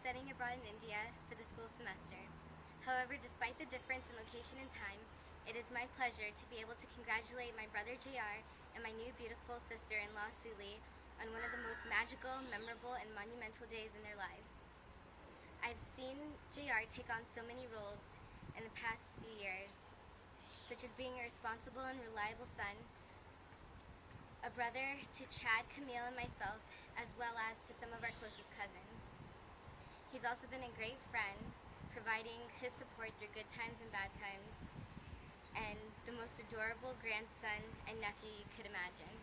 studying abroad in India for the school semester. However, despite the difference in location and time, it is my pleasure to be able to congratulate my brother JR and my new beautiful sister-in-law Suli on one of the most magical, memorable, and monumental days in their lives. I've seen JR take on so many roles in the past few years, such as being a responsible and reliable son, a brother to Chad, Camille, and myself, as well as to some of our closest cousins. He's also been a great friend, providing his support through good times and bad times, and the most adorable grandson and nephew you could imagine.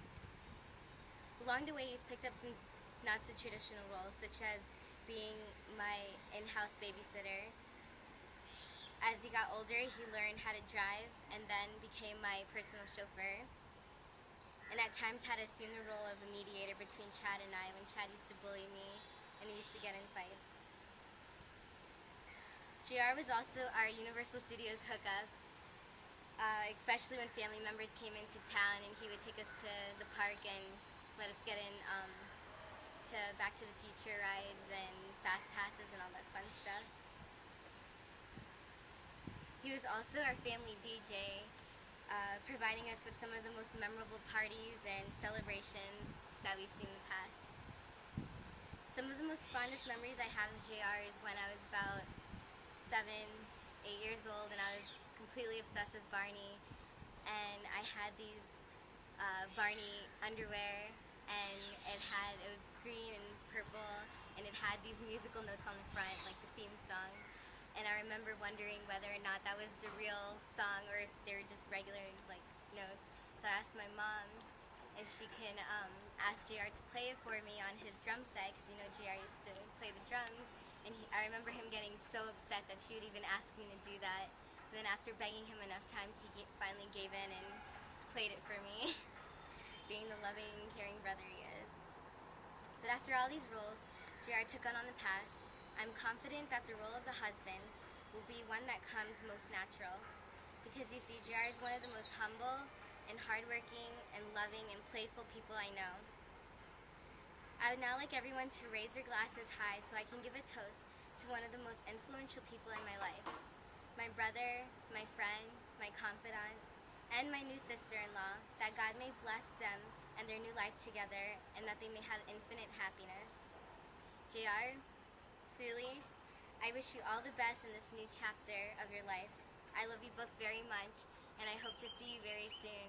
Along the way, he's picked up some not-so-traditional roles, such as being my in-house babysitter. As he got older, he learned how to drive and then became my personal chauffeur. And at times had to assume the role of a mediator between Chad and I when Chad used to bully me and we used to get in fights. JR was also our Universal Studios hookup, especially when family members came into town, and he would take us to the park and let us get in to Back to the Future rides and fast passes and all that fun stuff. He was also our family DJ, providing us with some of the most memorable parties and celebrations that we've seen in the past. Some of the most fondest memories I have of JR is when I was about 7, 8 years old, and I was completely obsessed with Barney, and I had these Barney underwear, and it was green and purple, and it had these musical notes on the front, like the theme song. And I remember wondering whether or not that was the real song or if they were just regular like notes. So I asked my mom if she can ask JR to play it for me on his drum set, because JR used to play the drums, and I remember him getting so upset that she would even ask him to do that. Then after begging him enough times, he finally gave in and played it for me, being the loving, caring brother he is. But after all these roles JR took on the past, I'm confident that the role of the husband will be one that comes most natural, because you see, JR is one of the most humble and hardworking and loving and playful people I know. I would now like everyone to raise their glasses high so I can give a toast to one of the most influential people in my life, my brother, my friend, my confidant, and my new sister-in-law, that God may bless them and their new life together, and that they may have infinite happiness. JR, Suli, I wish you all the best in this new chapter of your life. I love you both very much, and I hope to see you very soon.